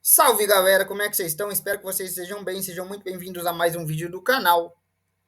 Salve galera, como é que vocês estão? Espero que vocês estejam bem, sejam muito bem-vindos a mais um vídeo do canal.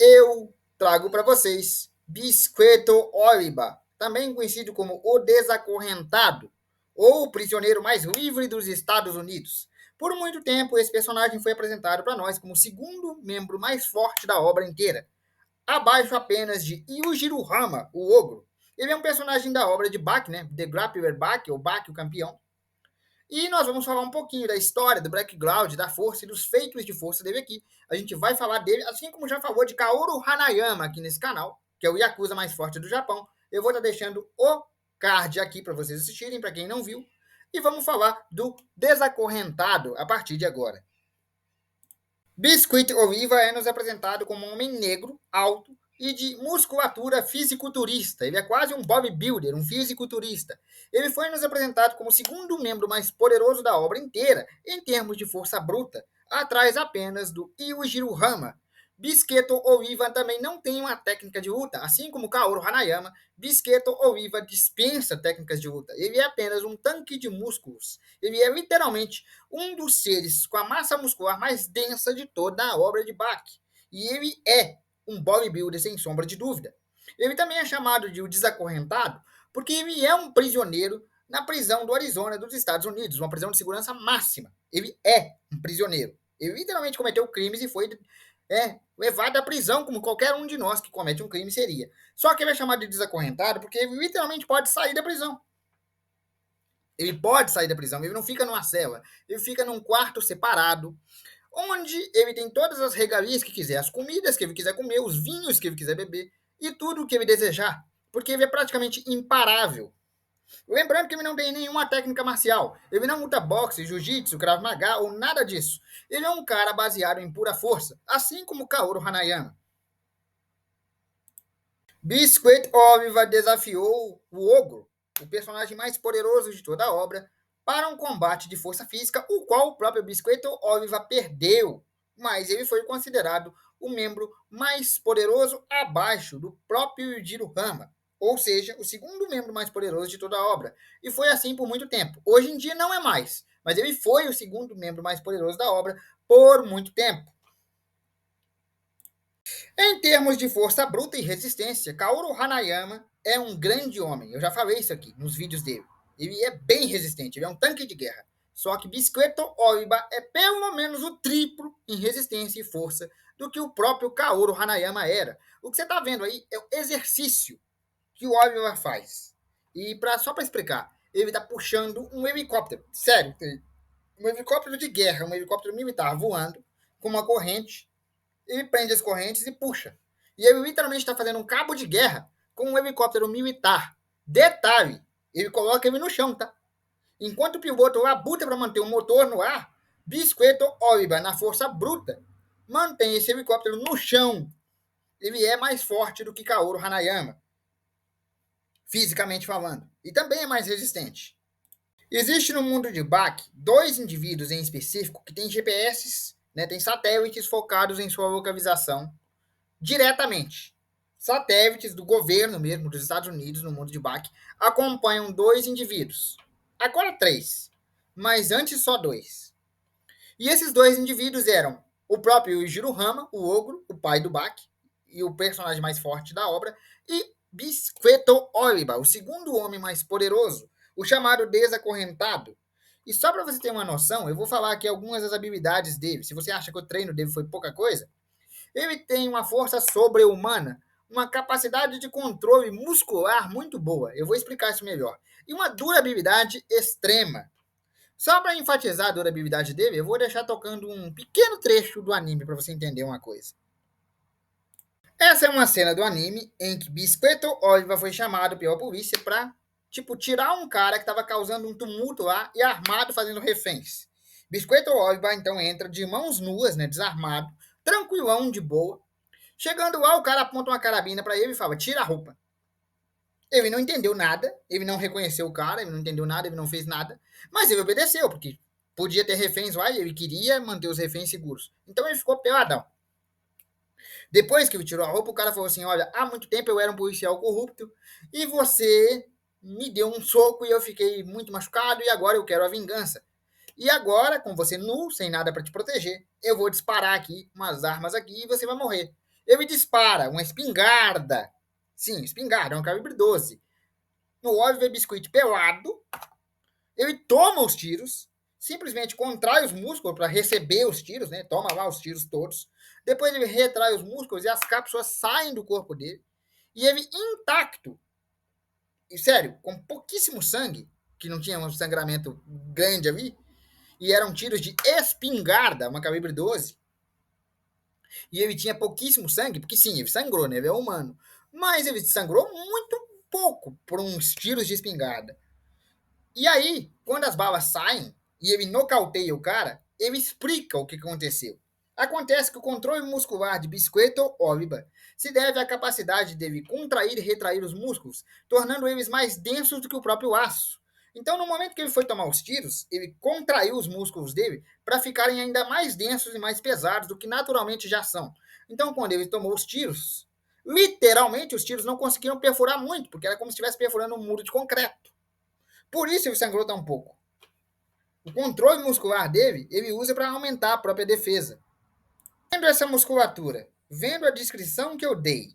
Eu trago para vocês Bisqueto Oliba, também conhecido como o Desacorrentado, ou o prisioneiro mais livre dos Estados Unidos. Por muito tempo, esse personagem foi apresentado para nós como o segundo membro mais forte da obra inteira, abaixo apenas de Yujiro Hama, o Ogro. Ele é um personagem da obra de Bach, né? The Grappler Bach, ou Bach, o campeão. E nós vamos falar um pouquinho da história, do background, da força e dos feitos de força dele aqui. A gente vai falar dele, assim como já falou de Kaoru Hanayama aqui nesse canal, que é o Yakuza mais forte do Japão. Eu vou estar deixando o card aqui para vocês assistirem, para quem não viu. E vamos falar do Desacorrentado a partir de agora. Biscuit Oliva é nos apresentado como um homem negro, alto e de musculatura fisiculturista. Ele é quase um bodybuilder, um fisiculturista. Ele foi nos apresentado como o segundo membro mais poderoso da obra inteira, em termos de força bruta, atrás apenas do Yujiro Hama. Bisqueto Oliva também não tem uma técnica de luta, assim como Kaoru Hanayama. Bisqueto Oliva dispensa técnicas de luta. Ele é apenas um tanque de músculos. Ele é literalmente um dos seres com a massa muscular mais densa de toda a obra de Bach. E ele é um bodybuilder sem sombra de dúvida. Ele também é chamado de o desacorrentado porque ele é um prisioneiro na prisão do Arizona dos Estados Unidos, uma prisão de segurança máxima. Ele é um prisioneiro. Ele literalmente cometeu crimes e foi levado à prisão, como qualquer um de nós que comete um crime seria. Só que ele é chamado de desacorrentado porque ele literalmente pode sair da prisão. Ele pode sair da prisão, ele não fica numa cela, ele fica num quarto separado, onde ele tem todas as regalias que quiser, as comidas que ele quiser comer, os vinhos que ele quiser beber e tudo o que ele desejar, porque ele é praticamente imparável. Lembrando que ele não tem nenhuma técnica marcial, ele não luta boxe, jiu-jitsu, krav maga ou nada disso. Ele é um cara baseado em pura força, assim como Kaoru Hanayama. Biscuit Oliva desafiou o Ogro, o personagem mais poderoso de toda a obra, para um combate de força física, o qual o próprio Biscuit Oliva perdeu, mas ele foi considerado o membro mais poderoso abaixo do próprio Yujiro Hama, ou seja, o segundo membro mais poderoso de toda a obra, e foi assim por muito tempo. Hoje em dia não é mais, mas ele foi o segundo membro mais poderoso da obra por muito tempo. Em termos de força bruta e resistência, Kaoru Hanayama é um grande homem. Eu já falei isso aqui nos vídeos dele. Ele é bem resistente, ele é um tanque de guerra. Só que Bisqueto Oliva é pelo menos o triplo em resistência e força do que o próprio Kaoru Hanayama era. O que você está vendo aí é o exercício que o Oliva faz. E só para explicar, ele está puxando um helicóptero. Sério, um helicóptero de guerra, um helicóptero militar voando com uma corrente. Ele prende as correntes e puxa. E ele literalmente está fazendo um cabo de guerra com um helicóptero militar. Detalhe, ele coloca ele no chão, tá? Enquanto o piloto labuta para manter o motor no ar, Bisqueto Oliva, na força bruta, mantém esse helicóptero no chão. Ele é mais forte do que Kaoru Hanayama, fisicamente falando. E também é mais resistente. Existe no mundo de Bach dois indivíduos em específico que têm GPS, né, têm satélites focados em sua localização diretamente. Satélites do governo mesmo dos Estados Unidos, no mundo de Bach, acompanham dois indivíduos. Agora três, mas antes só dois. E esses dois indivíduos eram o próprio Yujiro Hama, o ogro, o pai do Bach, e o personagem mais forte da obra, e Bisqueto Oliva, o segundo homem mais poderoso, o chamado Desacorrentado. E só para você ter uma noção, eu vou falar aqui algumas das habilidades dele. Se você acha que o treino dele foi pouca coisa, ele tem uma força sobre-humana, uma capacidade de controle muscular muito boa. Eu vou explicar isso melhor. E uma durabilidade extrema. Só para enfatizar a durabilidade dele, eu vou deixar tocando um pequeno trecho do anime para você entender uma coisa. Essa é uma cena do anime em que Bisqueto Oliva foi chamado pela polícia para, tirar um cara que estava causando um tumulto lá e armado fazendo reféns. Bisqueto Oliva então entra de mãos nuas, né, desarmado, tranquilão, de boa. Chegando lá, o cara aponta uma carabina para ele e fala: tira a roupa. Ele não entendeu nada, ele não reconheceu o cara, ele não entendeu nada, ele não fez nada, mas ele obedeceu, porque podia ter reféns lá e ele queria manter os reféns seguros. Então ele ficou peladão. Depois que ele tirou a roupa, o cara falou assim: olha, há muito tempo eu era um policial corrupto e você me deu um soco e eu fiquei muito machucado e agora eu quero a vingança. E agora, com você nu, sem nada para te proteger, eu vou disparar aqui umas armas aqui e você vai morrer. Ele dispara uma espingarda. Sim, espingarda, é um calibre 12. No Oliver Biscuit pelado, ele toma os tiros, simplesmente contrai os músculos para receber os tiros, né? Toma lá os tiros todos. Depois ele retrai os músculos e as cápsulas saem do corpo dele. E ele intacto, e sério, com pouquíssimo sangue, que não tinha um sangramento grande ali, e eram tiros de espingarda, uma calibre 12, e ele tinha pouquíssimo sangue, porque sim, ele sangrou, né? Ele é humano. Mas ele sangrou muito pouco por uns tiros de espingarda. E aí, quando as balas saem e ele nocauteia o cara, ele explica o que aconteceu. Acontece que o controle muscular de Bisqueto Oliva se deve à capacidade dele contrair e retrair os músculos, tornando eles mais densos do que o próprio aço. Então, no momento que ele foi tomar os tiros, ele contraiu os músculos dele para ficarem ainda mais densos e mais pesados do que naturalmente já são. Então, quando ele tomou os tiros, literalmente os tiros não conseguiram perfurar muito, porque era como se estivesse perfurando um muro de concreto. Por isso ele sangrou tão pouco. O controle muscular dele, ele usa para aumentar a própria defesa. Vendo essa musculatura, vendo a descrição que eu dei,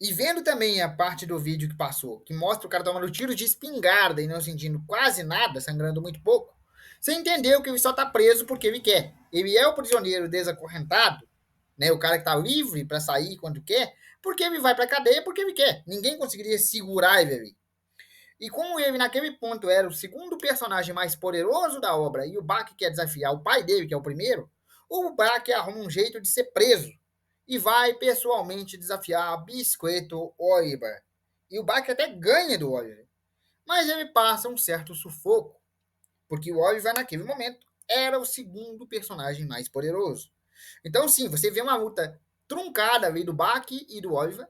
e vendo também a parte do vídeo que passou, que mostra o cara tomando tiro de espingarda e não sentindo quase nada, sangrando muito pouco, você entendeu que ele só está preso porque ele quer. Ele é o prisioneiro desacorrentado, né, o cara que está livre para sair quando quer, porque ele vai para a cadeia porque ele quer. Ninguém conseguiria segurar ele ali. E como ele, naquele ponto, era o segundo personagem mais poderoso da obra e o Bach quer desafiar o pai dele, que é o primeiro, o Bach arruma um jeito de ser preso e vai pessoalmente desafiar Bisqueto Oliver. E o Bach até ganha do Oliver. Mas ele passa um certo sufoco, porque o Oliver, naquele momento, era o segundo personagem mais poderoso. Então, sim, você vê uma luta truncada ali do Bach e do Oliver,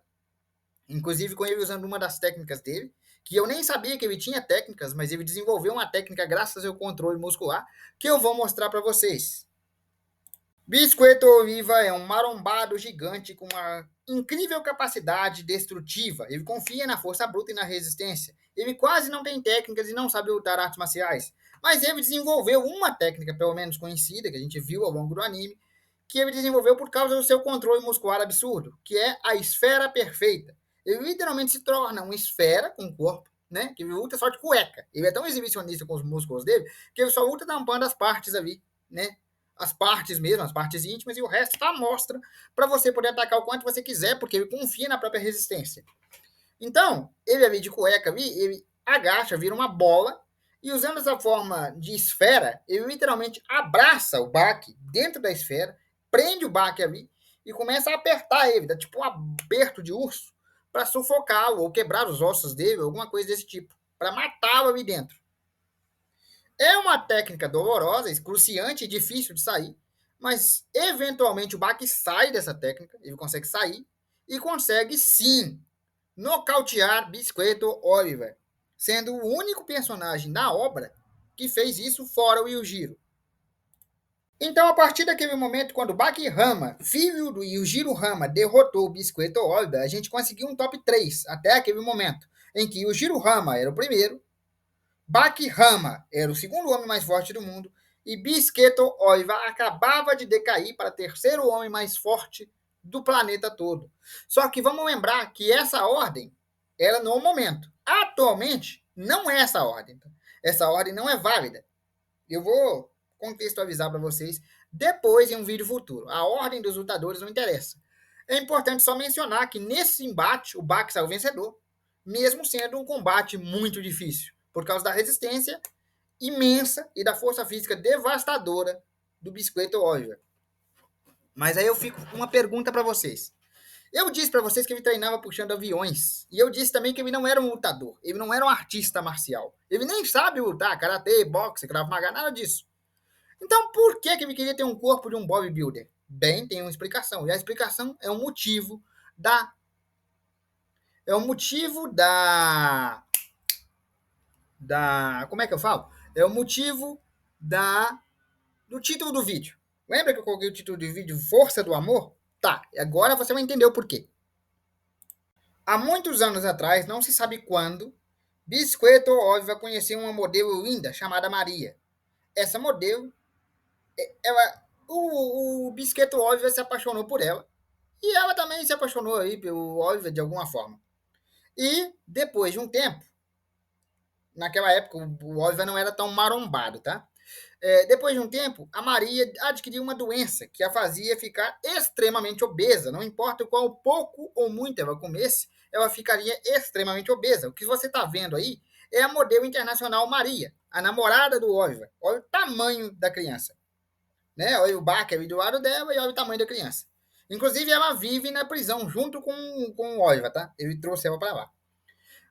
inclusive com ele usando uma das técnicas dele, que eu nem sabia que ele tinha técnicas, mas ele desenvolveu uma técnica graças ao seu controle muscular, que eu vou mostrar para vocês. Bisqueto Oliva é um marombado gigante com uma incrível capacidade destrutiva. Ele confia na força bruta e na resistência. Ele quase não tem técnicas e não sabe lutar artes marciais. Mas ele desenvolveu uma técnica, pelo menos conhecida, que a gente viu ao longo do anime, que ele desenvolveu por causa do seu controle muscular absurdo, que é a esfera perfeita. Ele literalmente se torna uma esfera com o corpo, né? Que ele luta só de cueca. Ele é tão exibicionista com os músculos dele que ele só luta tampando as partes ali, né? As partes mesmo, as partes íntimas, e o resto está à mostra para você poder atacar o quanto você quiser, porque ele confia na própria resistência. Então, ele ali de cueca ali, ele agacha, vira uma bola, e usando essa forma de esfera, ele literalmente abraça o Bach dentro da esfera, prende o Bach ali e começa a apertar ele, dá tipo um aperto de urso, para sufocá-lo ou quebrar os ossos dele, alguma coisa desse tipo, para matá-lo ali dentro. É uma técnica dolorosa, excruciante e difícil de sair, mas eventualmente o Bach sai dessa técnica, ele consegue sair e consegue sim nocautear Bisqueto Oliver, sendo o único personagem da obra que fez isso fora o Yujiro. Então, a partir daquele momento, quando Baki Hama, filho do Yujiro Hama, derrotou o Bisqueto Oliver, a gente conseguiu um top 3 até aquele momento, em que Yujiro Hama era o primeiro, Baki Hama era o segundo homem mais forte do mundo, e Bisqueto Oliver acabava de decair para o terceiro homem mais forte do planeta todo. Só que vamos lembrar que essa ordem era no momento. Atualmente, não é essa ordem. Essa ordem não é válida. Eu vou contextualizar para vocês depois em um vídeo futuro. A ordem dos lutadores não interessa. É importante só mencionar que nesse embate o Baki saiu vencedor, mesmo sendo um combate muito difícil, por causa da resistência imensa e da força física devastadora do Bisqueto Oliver. Mas aí eu fico com uma pergunta para vocês. Eu disse para vocês que ele treinava puxando aviões. E eu disse também que ele não era um lutador. Ele não era um artista marcial. Ele nem sabe lutar, karatê, boxe, krav maga, nada disso. Então por que ele queria ter um corpo de um bodybuilder? Bem, tem uma explicação. E a explicação é o motivo da... É o motivo como é que eu falo? É o motivo do título do vídeo. Lembra que eu coloquei o título do vídeo Força do Amor? Tá, agora você vai entender o porquê. Há muitos anos atrás, não se sabe quando, Bisqueto Oliva conheceu uma modelo linda chamada Maria. essa modelo, o Bisqueto Oliver se apaixonou por ela. E ela também se apaixonou aí pelo Oliver de alguma forma. E depois de um tempo, naquela época o Oliver não era tão marombado, tá? Depois de um tempo, a Maria adquiriu uma doença que a fazia ficar extremamente obesa. Não importa o qual pouco ou muito ela comesse, ela ficaria extremamente obesa. O que você está vendo aí é a modelo internacional Maria, a namorada do Oliver. Olha o tamanho da criança. Né? Olha o Baker ali do lado dela e olha o tamanho da criança. Inclusive, ela vive na prisão junto com o Oliver, tá? Ele trouxe ela para lá.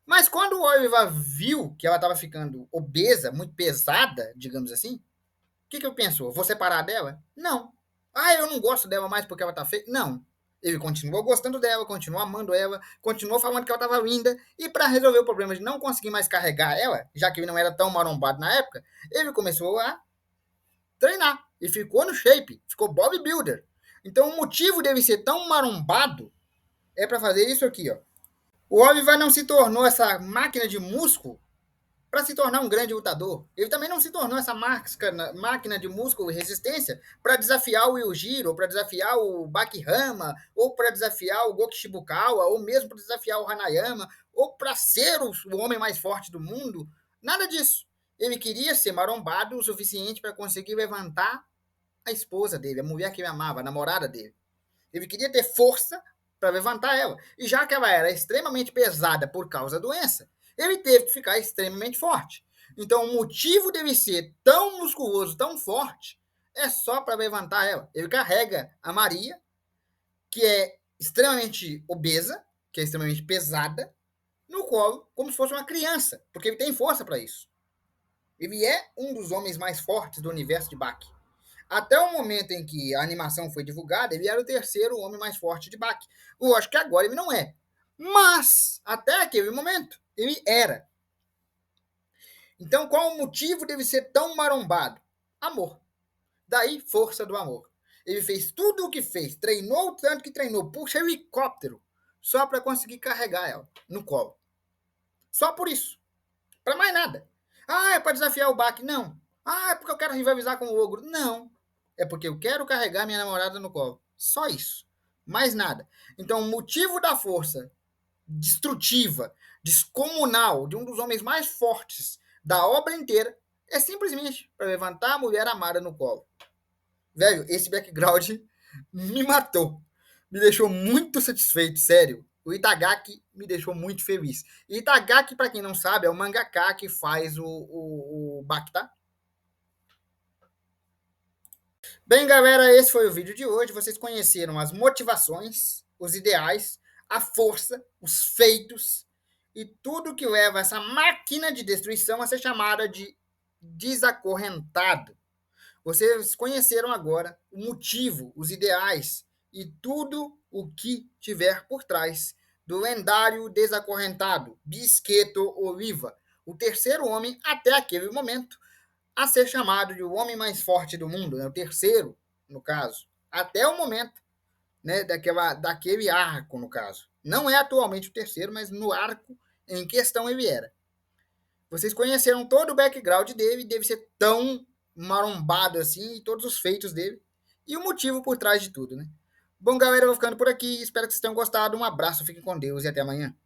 Mas quando o Oliver viu que ela estava ficando obesa, muito pesada, digamos assim, o que ele pensou? Vou separar dela? Não. Ah, eu não gosto dela mais porque ela tá feia? Não. Ele continuou gostando dela, continuou amando ela, continuou falando que ela estava linda, e para resolver o problema de não conseguir mais carregar ela, já que ele não era tão marombado na época, ele começou a treinar e ficou no shape, ficou bodybuilder. Então o motivo dele ser tão marombado é para fazer isso aqui, ó. O Oliver não se tornou essa máquina de músculo para se tornar um grande lutador. Ele também não se tornou essa máquina de músculo e resistência para desafiar o Yujiro, ou para desafiar o Bakihama, ou para desafiar o Goki Shibukawa, ou mesmo para desafiar o Hanayama, ou para ser o homem mais forte do mundo. Nada disso. Ele queria ser marombado o suficiente para conseguir levantar a esposa dele, a mulher que ele amava, a namorada dele. Ele queria ter força para levantar ela. E já que ela era extremamente pesada por causa da doença, ele teve que ficar extremamente forte. Então, o motivo dele ser tão musculoso, tão forte, é só para levantar ela. Ele carrega a Maria, que é extremamente obesa, que é extremamente pesada, no colo, como se fosse uma criança, porque ele tem força para isso. Ele é um dos homens mais fortes do universo de Bach. Até o momento em que a animação foi divulgada, ele era o terceiro homem mais forte de Bach. Eu acho que agora ele não é. Mas, até aquele momento, ele era. Então, qual o motivo dele ser tão marombado? Amor. Daí, força do amor. Ele fez tudo o que fez, treinou o tanto que treinou, puxa helicóptero, só para conseguir carregar ela no colo. Só por isso. Para mais nada. Ah, é para desafiar o Bach? Não. Ah, é porque eu quero rivalizar com o ogro? Não. É porque eu quero carregar minha namorada no colo. Só isso. Mais nada. Então, o motivo da força destrutiva, descomunal, de um dos homens mais fortes da obra inteira, é simplesmente para levantar a mulher amada no colo. Velho, esse background me matou. Me deixou muito satisfeito, sério. O Itagaki me deixou muito feliz. E Itagaki, para quem não sabe, é o mangaka que faz o Baki, tá? Bem, galera, esse foi o vídeo de hoje. Vocês conheceram as motivações, os ideais, a força, os feitos e tudo que leva essa máquina de destruição a ser chamada de desacorrentado. Vocês conheceram agora o motivo, os ideais e tudo o que tiver por trás do lendário desacorrentado Bisqueto Oliva, o terceiro homem até aquele momento a ser chamado de o homem mais forte do mundo, né? O terceiro, no caso, até o momento, né, daquele arco, no caso. Não é atualmente o terceiro, mas no arco em questão ele era. Vocês conheceram todo o background dele, deve ser tão marombado assim, e todos os feitos dele, e o motivo por trás de tudo, né? Bom, galera, eu vou ficando por aqui, espero que vocês tenham gostado, um abraço, fiquem com Deus e até amanhã.